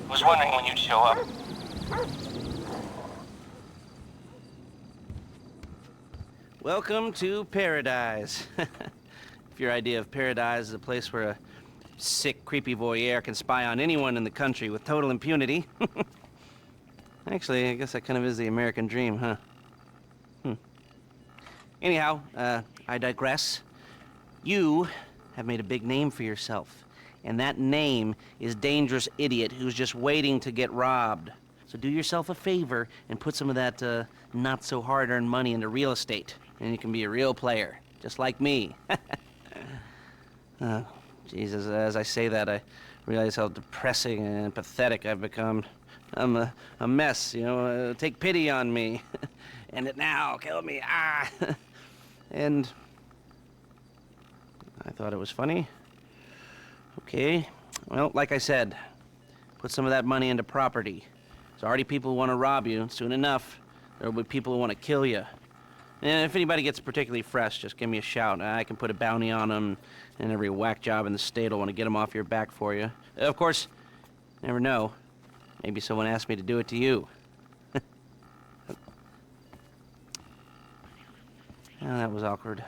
Was wondering when you'd show up. Welcome to paradise. If your idea of paradise is a place where a sick, creepy voyeur can spy on anyone in the country with total impunity. Actually, I guess that kind of is the American dream, huh? Anyhow, I digress. You have made a big name for yourself. And that name is Dangerous Idiot who's just waiting to get robbed. So do yourself a favor and put some of that not-so-hard-earned money into real estate. And you can be a real player, just like me. Jesus, as I say that, I realize how depressing and pathetic I've become. I'm a mess, you know, take pity on me. End it now, kill me, ah! And I thought it was funny. Okay, well, like I said, put some of that money into property. There's already people who want to rob you. Soon enough, there will be people who want to kill you. And if anybody gets particularly fresh, just give me a shout. I can put a bounty on them, and every whack job in the state will want to get them off your back for you. Of course, never know. Maybe someone asked me to do it to you. Oh, that was awkward.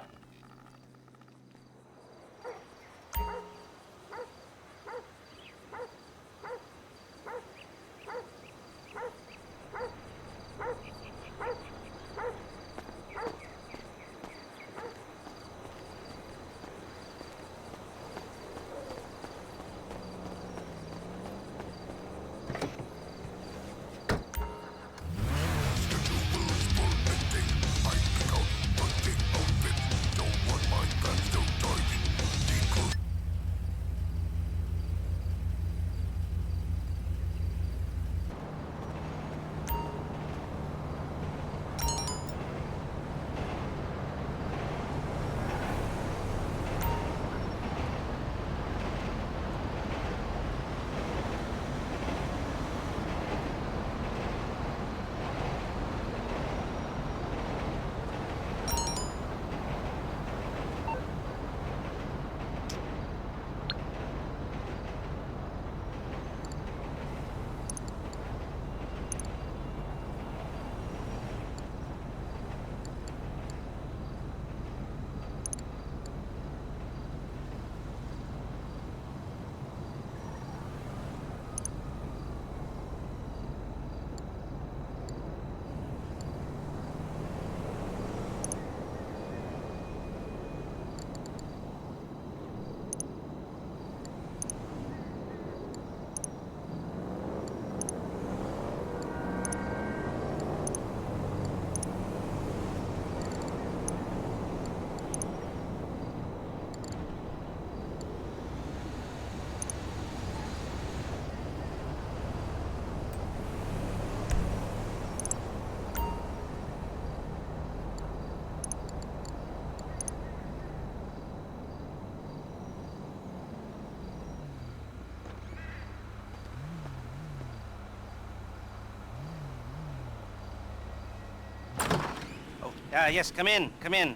Yes, come in, come in.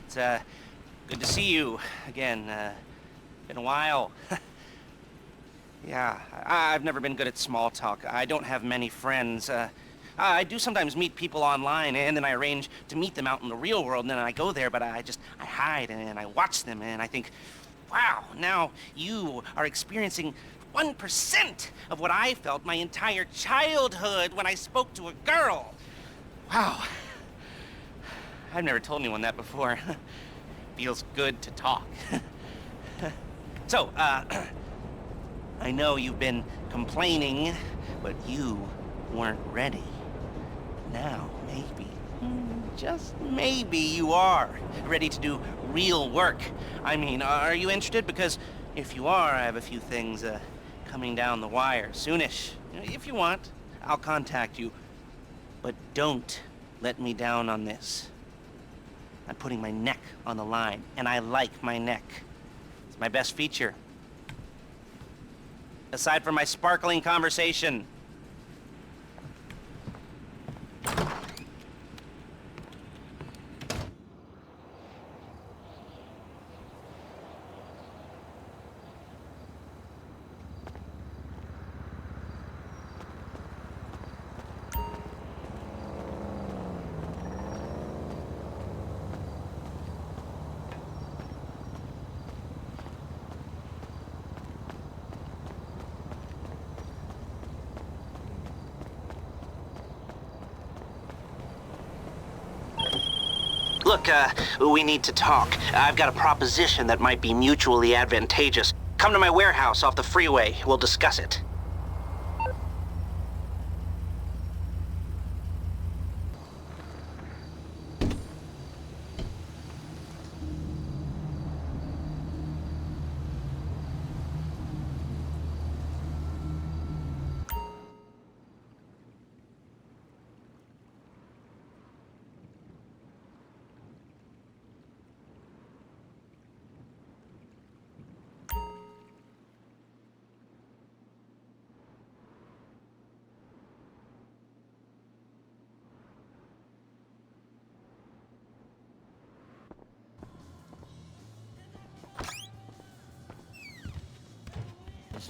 It's, good to see you again. Been a while. Yeah, I've never been good at small talk. I don't have many friends. I do sometimes meet people online, and then I arrange to meet them out in the real world, and then I go there, but I hide, and I watch them, and I think, wow, now you are experiencing 1% of what I felt my entire childhood when I spoke to a girl. Wow. I've never told anyone that before. Feels good to talk. So, I know you've been complaining, but you weren't ready. Now, maybe, just maybe you are ready to do real work. I mean, are you interested? Because if you are, I have a few things coming down the wire soonish. If you want, I'll contact you. But don't let me down on this. I'm putting my neck on the line, and I like my neck. It's my best feature. Aside from my sparkling conversation. Look, we need to talk. I've got a proposition that might be mutually advantageous. Come to my warehouse off the freeway. We'll discuss it.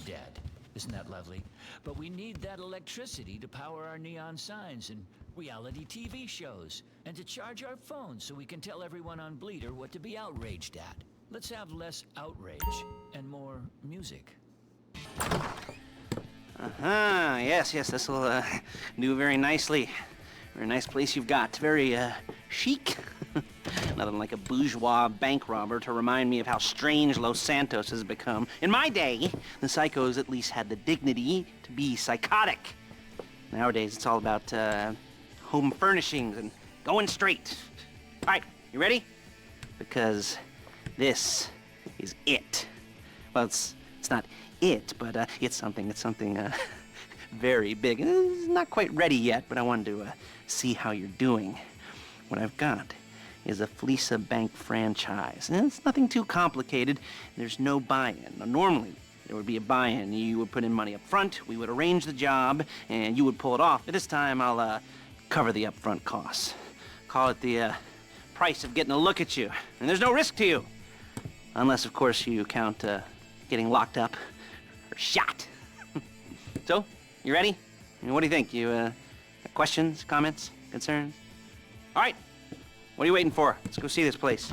Dead. Isn't that lovely? But we need that electricity to power our neon signs and reality TV shows, and to charge our phones so we can tell everyone on Bleeder what to be outraged at. Let's have less outrage and more music. Yes, this will do very nicely. Very nice place you've got. Very chic. Nothing like a bourgeois bank robber to remind me of how strange Los Santos has become. In my day, the psychos at least had the dignity to be psychotic. Nowadays, it's all about home furnishings and going straight. All right, you ready? Because this is it. Well, it's not it, but it's something very big. It's not quite ready yet, but I wanted to see how you're doing. What I've got is a Fleece Bank franchise. And it's nothing too complicated. There's no buy-in. Now, normally, there would be a buy-in. You would put in money up front, we would arrange the job, and you would pull it off. But this time, I'll cover the upfront costs. Call it the price of getting a look at you. And there's no risk to you. Unless, of course, you count getting locked up or shot. So, you ready? What do you think? You got questions, comments, concerns? All right. What are you waiting for? Let's go see this place.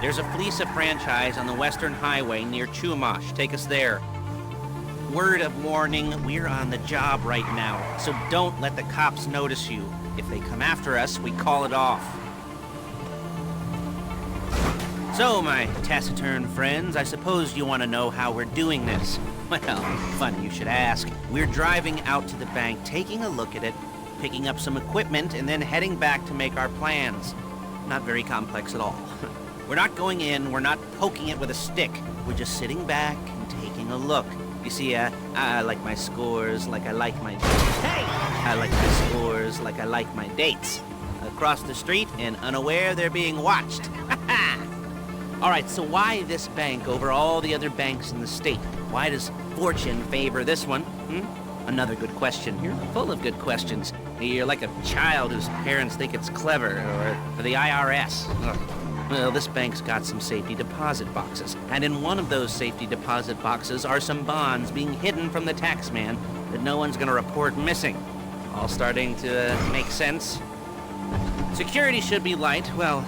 There's a Fleece franchise on the Western Highway near Chumash. Take us there. Word of warning, we're on the job right now, so don't let the cops notice you. If they come after us, we call it off. So, my taciturn friends, I suppose you want to know how we're doing this. Well, funny you should ask. We're driving out to the bank, taking a look at it, picking up some equipment, and then heading back to make our plans. Not very complex at all. We're not going in, we're not poking it with a stick. We're just sitting back and taking a look. You see, I like my scores like I like my dates. Hey! I like my scores like I like my dates. Across the street and unaware they're being watched. All right, so why this bank over all the other banks in the state? Why does fortune favor this one? Another good question. You're full of good questions. You're like a child whose parents think it's clever, or the IRS. Ugh. Well, this bank's got some safety deposit boxes, and in one of those safety deposit boxes are some bonds being hidden from the taxman that no one's gonna report missing. All starting to make sense? Security should be light, well,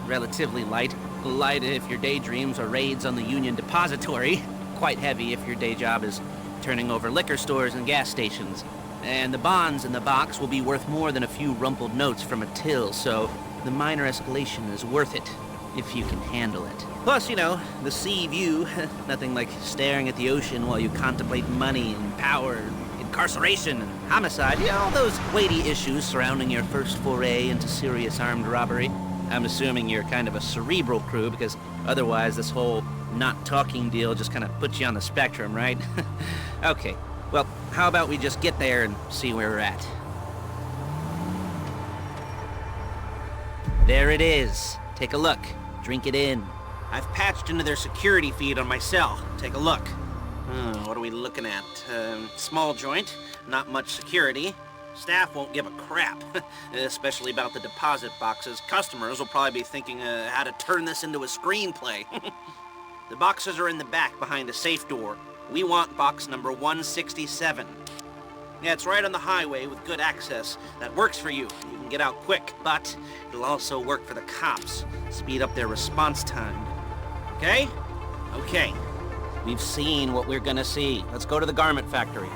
relatively light. Light if your daydreams are raids on the Union Depository. Quite heavy if your day job is turning over liquor stores and gas stations. And the bonds in the box will be worth more than a few rumpled notes from a till, so the minor escalation is worth it, if you can handle it. Plus, you know, the sea view, nothing like staring at the ocean while you contemplate money and power, incarceration and homicide, all those weighty issues surrounding your first foray into serious armed robbery. I'm assuming you're kind of a cerebral crew, because otherwise this whole not talking deal just kind of puts you on the spectrum, right? Okay, well, how about we just get there and see where we're at? There it is. Take a look. Drink it in. I've patched into their security feed on my cell. Take a look. What are we looking at? Small joint, not much security. Staff won't give a crap, especially about the deposit boxes. Customers will probably be thinking how to turn this into a screenplay. The boxes are in the back behind a safe door. We want box number 167. Yeah, it's right on the highway with good access. That works for you. You can get out quick, but it'll also work for the cops. Speed up their response time. Okay? Okay. We've seen what we're gonna see. Let's go to the garment factory.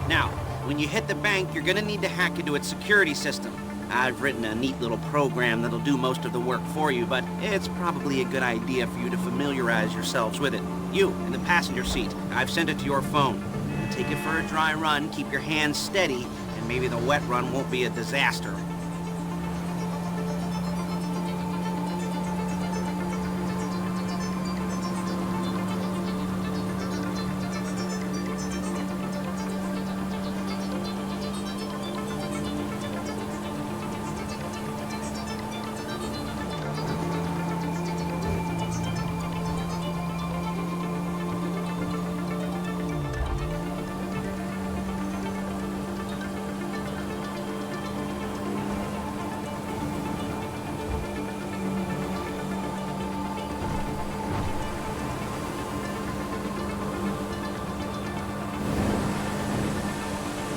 Now, when you hit the bank, you're gonna need to hack into its security system. I've written a neat little program that'll do most of the work for you, but it's probably a good idea for you to familiarize yourselves with it. You, in the passenger seat, I've sent it to your phone. Take it for a dry run, keep your hands steady, and maybe the wet run won't be a disaster.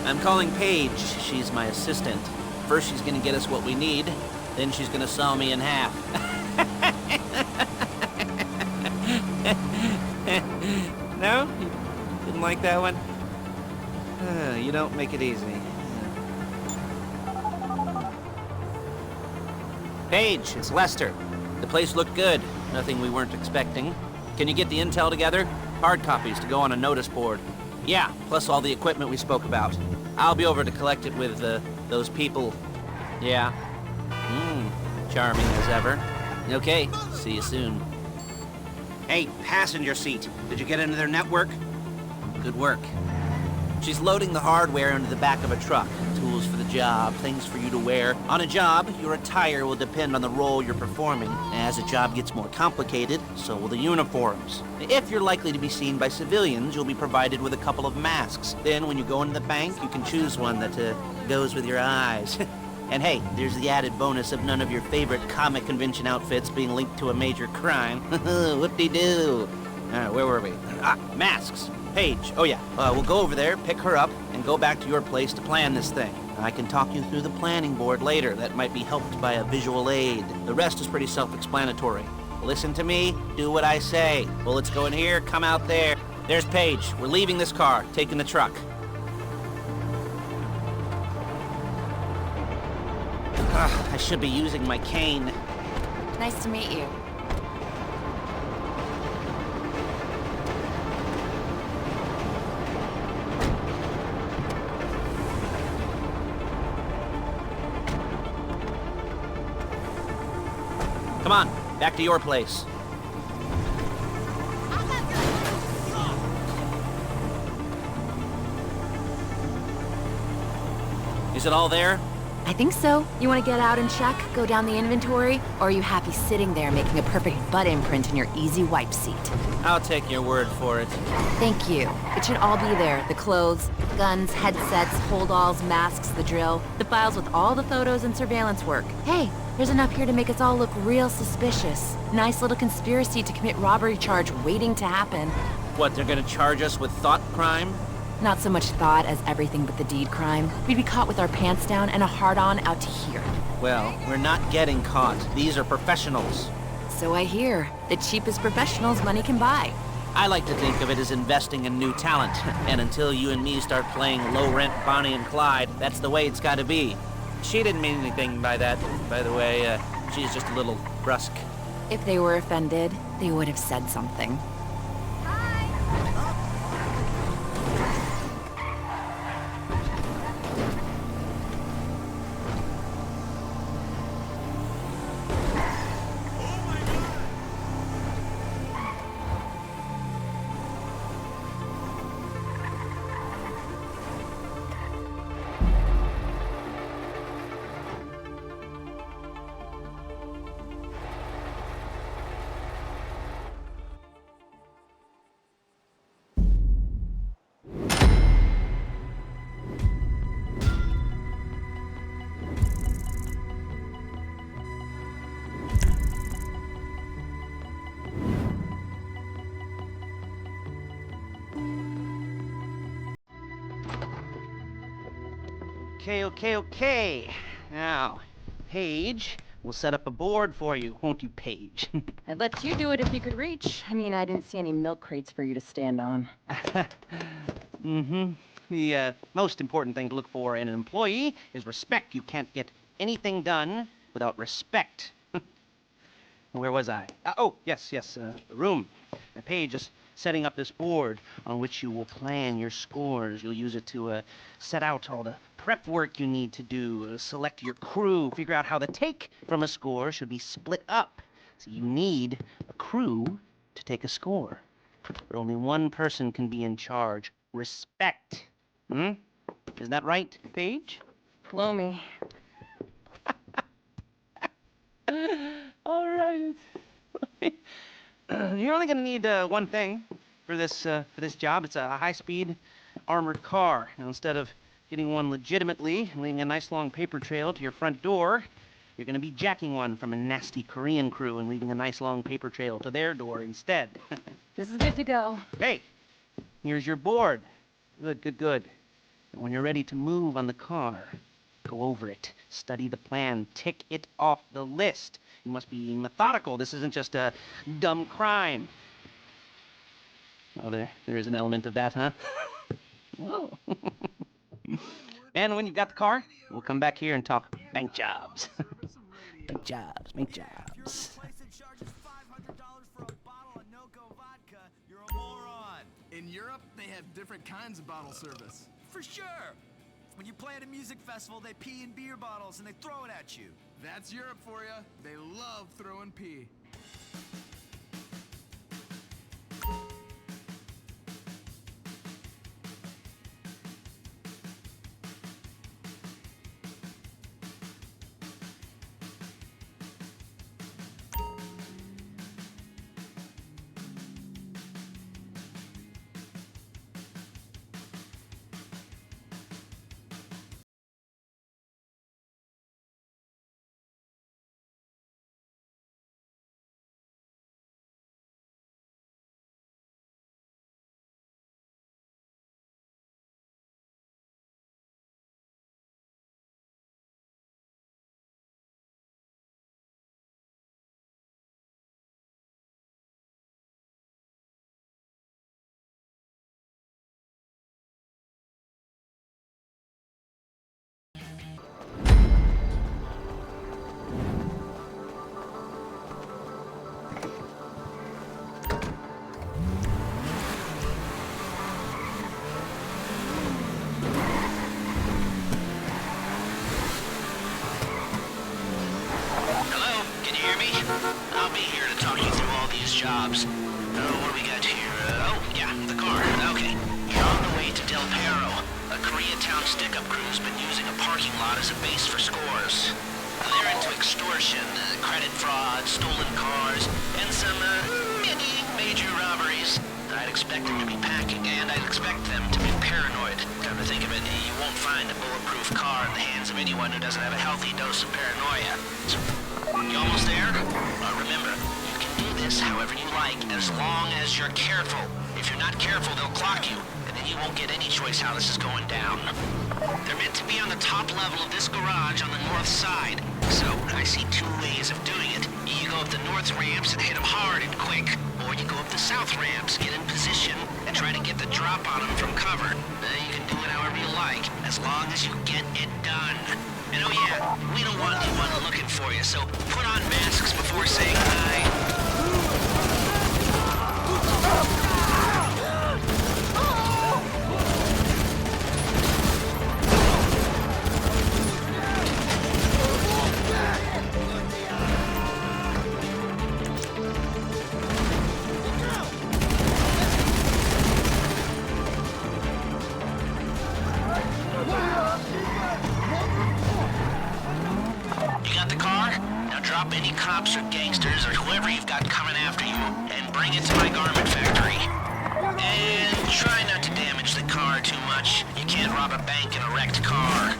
I'm calling Paige. She's my assistant. First she's gonna get us what we need, then she's gonna saw me in half. No? You didn't like that one? You don't make it easy. Paige, it's Lester. The place looked good. Nothing we weren't expecting. Can you get the intel together? Hard copies to go on a notice board. Yeah, plus all the equipment we spoke about. I'll be over to collect it with, those people. Yeah. Charming as ever. Okay, see you soon. Hey, passenger seat. Did you get into their network? Good work. She's loading the hardware into the back of a truck. Tools for the job, things for you to wear. On a job, your attire will depend on the role you're performing. As a job gets more complicated, so will the uniforms. If you're likely to be seen by civilians, you'll be provided with a couple of masks. Then when you go into the bank, you can choose one that goes with your eyes. And hey, there's the added bonus of none of your favorite comic convention outfits being linked to a major crime. Whoop-de-doo. Where were we? Masks. Paige. Oh yeah, we'll go over there, pick her up, and go back to your place to plan this thing. I can talk you through the planning board later. That might be helped by a visual aid. The rest is pretty self-explanatory. Listen to me, do what I say. Bullets go in here, come out there. There's Paige. We're leaving this car, taking the truck. I should be using my cane. Nice to meet you. Come on, back to your place. Is it all there? I think so. You want to get out and check, go down the inventory, or are you happy sitting there making a perfect butt imprint in your easy wipe seat? I'll take your word for it. Thank you. It should all be there. The clothes, guns, headsets, holdalls, masks, the drill, the files with all the photos and surveillance work. Hey, there's enough here to make us all look real suspicious. Nice little conspiracy to commit robbery charge waiting to happen. What, they're gonna charge us with thought crime? Not so much thought as everything but the deed crime. We'd be caught with our pants down and a hard-on out to here. Well, we're not getting caught. These are professionals. So I hear. The cheapest professionals money can buy. I like to think of it as investing in new talent. And until you and me start playing low-rent Bonnie and Clyde, that's the way it's gotta be. She didn't mean anything by that, by the way. She's just a little brusque. If they were offended, they would have said something. Okay. Now, Paige, we'll set up a board for you, won't you, Paige? I'd let you do it if you could reach. I mean, I didn't see any milk crates for you to stand on. Mm-hmm. The most important thing to look for in an employee is respect. You can't get anything done without respect. Where was I? Yes, the room. Paige is setting up this board on which you will plan your scores. You'll use it to set out all the prep work you need to do, select your crew, figure out how the take from a score should be split up. So you need a crew to take a score. But only one person can be in charge. Respect. Is that right, Paige? Blow me. All right. You're only gonna need one thing for this job. It's a high-speed armored car. Now, instead of getting one legitimately and leaving a nice long paper trail to your front door, you're gonna be jacking one from a nasty Korean crew and leaving a nice long paper trail to their door instead. This is good to go. Hey, here's your board. Good. And when you're ready to move on the car, go over it, study the plan, tick it off the list. You must be methodical. This isn't just a dumb crime. Oh, there is an element of that, huh? Whoa. And when you've got the car, we'll come back here and talk bank jobs. Bank jobs. In Europe, they have different kinds of bottle service. For sure. When you play at a music festival, they pee in beer bottles and they throw it at you. That's Europe for you. They love throwing pee. I'll be here to talk you through all these jobs. What do we got here? The car. Okay. You're on the way to Del Perro. A Koreatown stick-up crew's been using a parking lot as a base for scores. They're into extortion, credit fraud, stolen cars, and some, many major robberies. I'd expect them to be packing, and I'd expect them to be paranoid. Come to think of it, you won't find a bulletproof car in the hands of anyone who doesn't have a healthy dose of paranoia. So, you almost there? Remember, you can do this however you like, as long as you're careful. If you're not careful, they'll clock you, and then you won't get any choice how this is going down. They're meant to be on the top level of this garage on the north side. So, I see two ways of doing it. You go up the north ramps and hit them hard and quick, or you go up the south ramps, get in position, and try to get the drop on them from cover. You can do it however you like, as long as you get it done. And oh yeah, we don't want anyone looking for you, so put on masks before saying hi. Any cops or gangsters or whoever you've got coming after you and bring it to my garment factory. And try not to damage the car too much. You can't rob a bank in a wrecked car.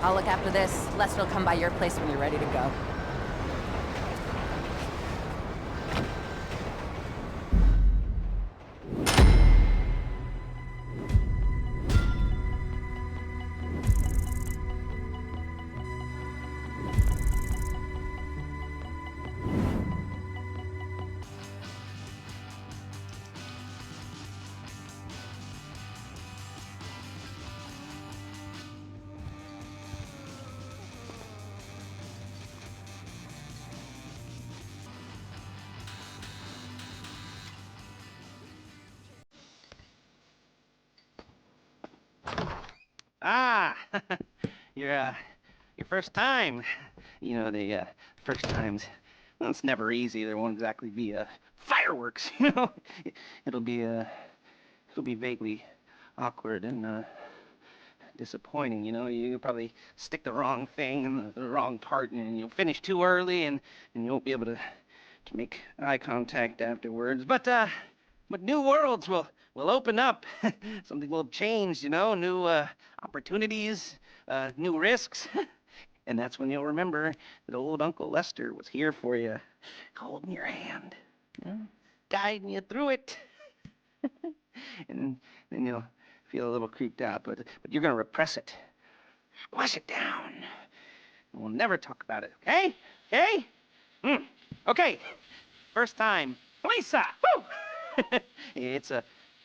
I'll look after this. Lester will come by your place when you're ready to go. Ah, your first time. You know, the first times, well, it's never easy. There won't exactly be fireworks, you know. It'll be vaguely awkward and disappointing, you know. You'll probably stick the wrong thing in the wrong part, and you'll finish too early, and you won't be able to make eye contact afterwards. But new worlds will open up. Something will have changed, you know. New opportunities, new risks. And that's when you'll remember that old Uncle Lester was here for you, holding your hand, you know, guiding you through it. And then you'll feel a little creeped out, but you're gonna repress it, squash it down, and we'll never talk about it. Okay? Okay? Okay. First time, Lisa. Woo! It's a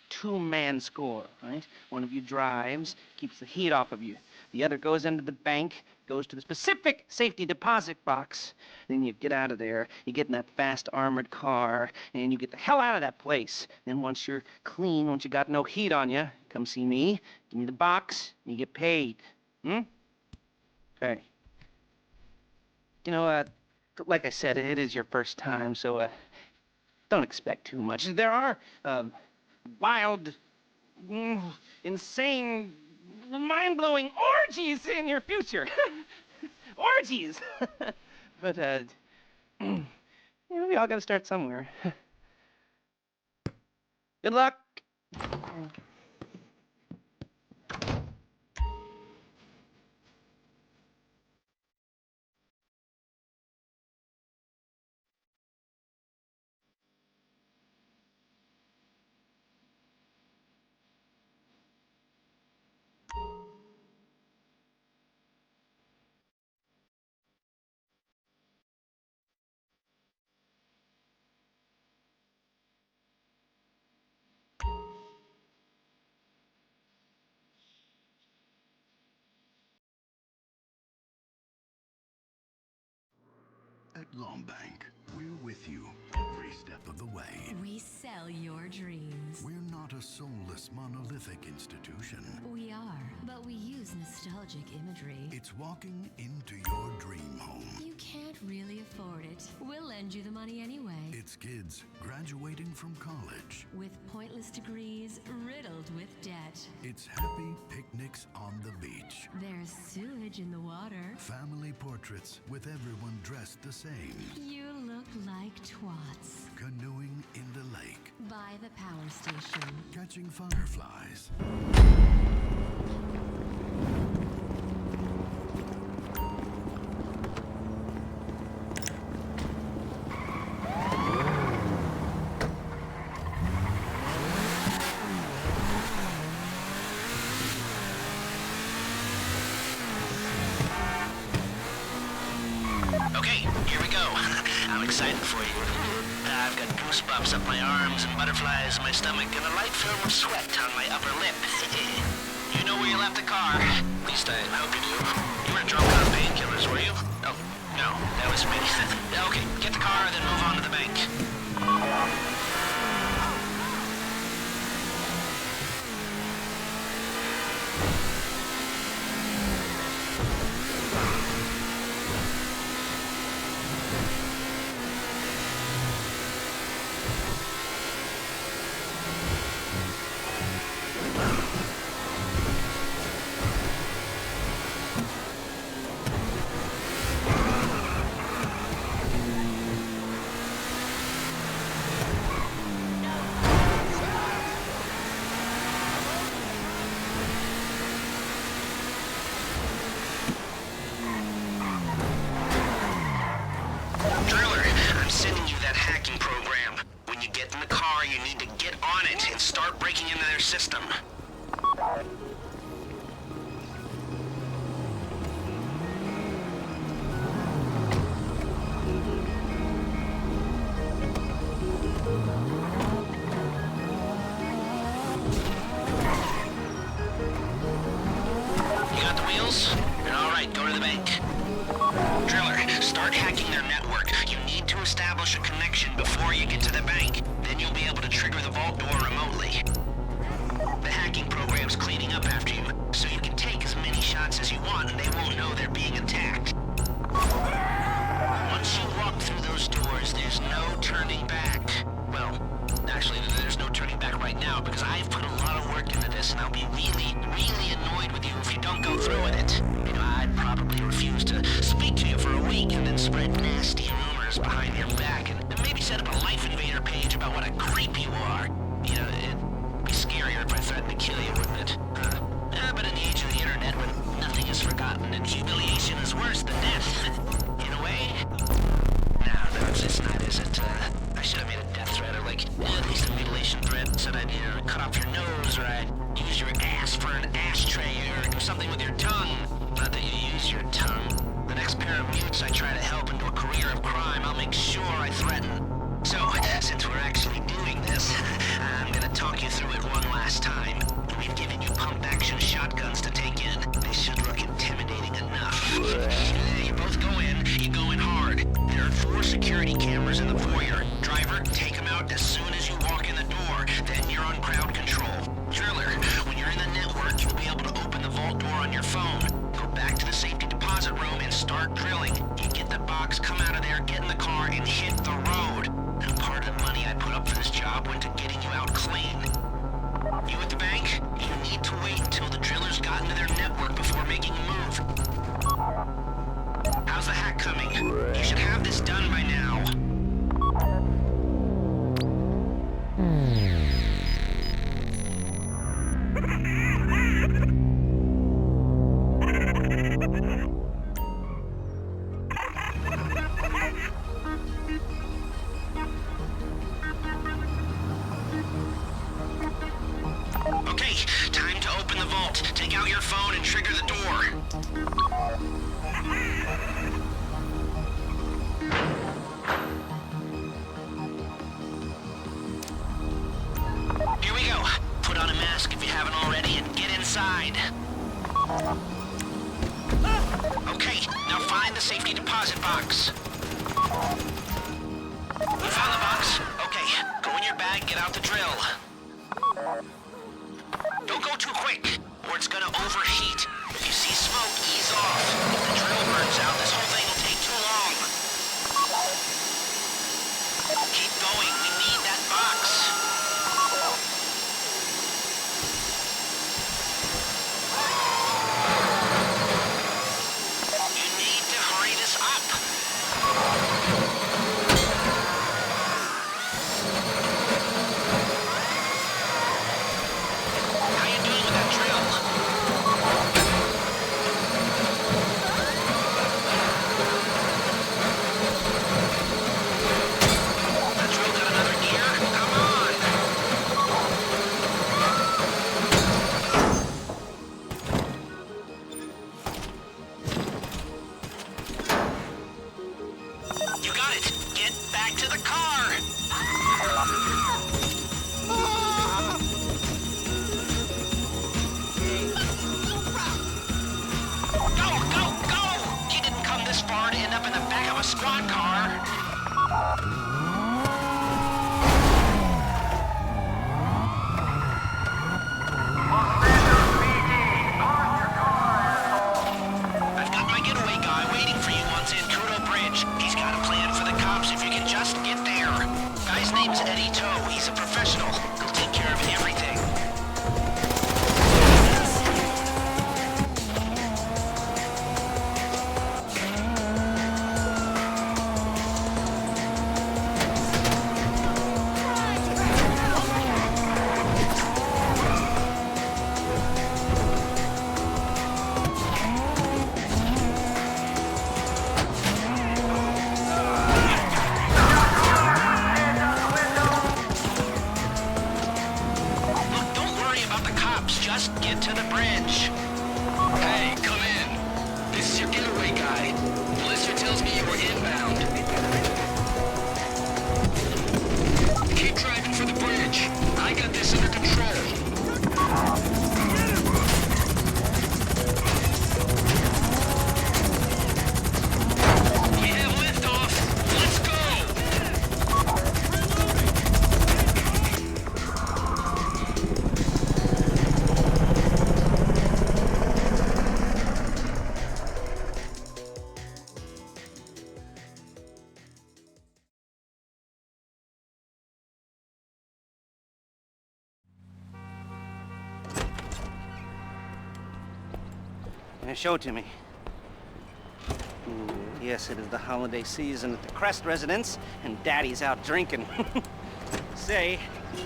two-man score, right? One of you drives, keeps the heat off of you. The other goes into the bank, goes to the specific safety deposit box. Then you get out of there, you get in that fast armored car, and you get the hell out of that place. Then once you're clean, once you got no heat on you, come see me, give me the box, and you get paid. Okay. You know, like I said, it is your first time, so don't expect too much. There are wild, insane, mind-blowing orgies in your future. Orgies! But, you know, we all gotta start somewhere. Good luck! At Lombank, we're with you every step of the way. We sell your dreams. We're not a soulless, monolithic institution. We are, but we use nostalgic imagery. It's walking into your dream home. You can't really afford it. We'll lend you the money anyway. It's kids graduating from college. With pointless degrees riddled with debt. It's happy picnics on the beach. There's sewage in the water. Family portraits with everyone dressed the same. You look like twats. Canoeing in the lake. By the power station. Catching fireflies. Okay, here we go. I'm excited for you. I've got goosebumps up my arms and butterflies in my stomach and a light film of sweat on my upper lip. You know where you left the car? At least I hope you do. You weren't drunk on painkillers, were you? Oh, no, that was me. Okay, get the car, then move on to the bank. and start breaking into their system. You got the wheels? Then all right, go to the bank. Driller, start hacking their network. You need to establish a connection before you get to the bank. Then you'll be able to trigger the vault door remotely. The hacking program's cleaning up after you, so you can take as many shots as you want and they won't know they're being attacked. Once you walk through those doors, there's no turning back. Well, actually, there's no turning back right now because I've put a lot of work into this and I'll be really, really annoyed with you if you don't go through with it. You know, I'd probably refuse to speak to you for a week and then spread nasty rumors behind your back and maybe set up a Life Invader page about what a creep you are. You know, it'd be scarier if I threatened to kill you, wouldn't it? But in the age of the internet when nothing is forgotten and humiliation is worse than death, in a way? No, it's not, is it? I should have made a death threat or like, at least a mutilation threat. Said I'd, cut off your nose or I'd use your ass for an ashtray or do something with your tongue. Not that you use your tongue. The next pair of mutes I try to help into a career of crime, I'll make sure I threaten. So, since we're actually doing this, I'm gonna talk you through it one last time. We've given you pump-action shotguns to take in. They should look intimidating enough. You both go in, you go in hard. There are 4 security cameras in the foyer. Driver, take them out as soon as you walk in the door. Then you're on crowd control. Driller, when you're in the network, you'll be able to open the vault door on your phone. Go back to the safety deposit room and start drilling. You get the box, come out of there, get in the car, and hit the road. And part of the money I put up for this job went to getting you out clean. You at the bank? You need to wait until the drillers got into their network before making a move. How's the hack coming? You should have this done by now. Okay, time to open the vault. Take out your phone and trigger the door. Here we go. Put on a mask if you haven't already and get inside. Okay, now find the safety deposit box. You found the box? Okay, go in your bag, get out the drill. Don't go too quick, or it's gonna overheat. If you see smoke, ease off. If the drill burns out, this whole thing will take too long. Keep going, we need that box. You need to hurry this up. How you doing with that drill? That drill got another gear? Come on! You got it! Get back to the car! Go, go, go! You didn't come this far to end up in the back of a squad car. I've got my getaway guy waiting for you on Zancudo Bridge. He's got a plan for the cops if you can just get there. Guy's name's Eddie Toe. He's a professional. He'll take care of everything. Show it to me. Yes, it is the holiday season at the Crest residence, and Daddy's out drinking. Say, you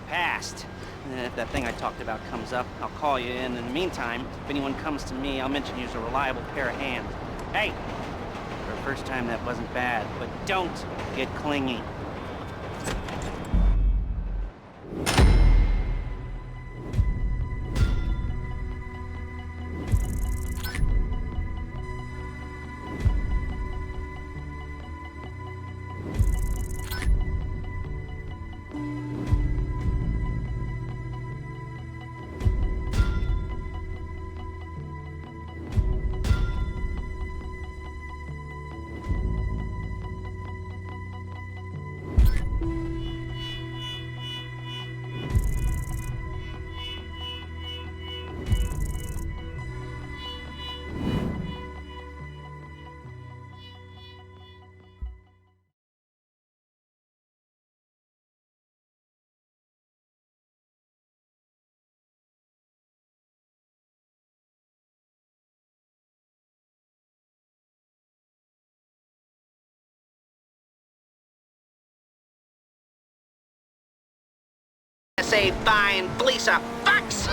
passed. And if that thing I talked about comes up, I'll call you in. In the meantime, if anyone comes to me, I'll mention you as a reliable pair of hands. Hey, for a first time, that wasn't bad, but don't get clingy. Say fine fleece of fucks.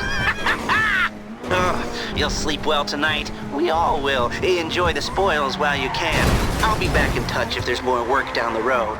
Oh, you'll sleep well tonight. We all will. Enjoy the spoils while you can. I'll be back in touch if there's more work down the road.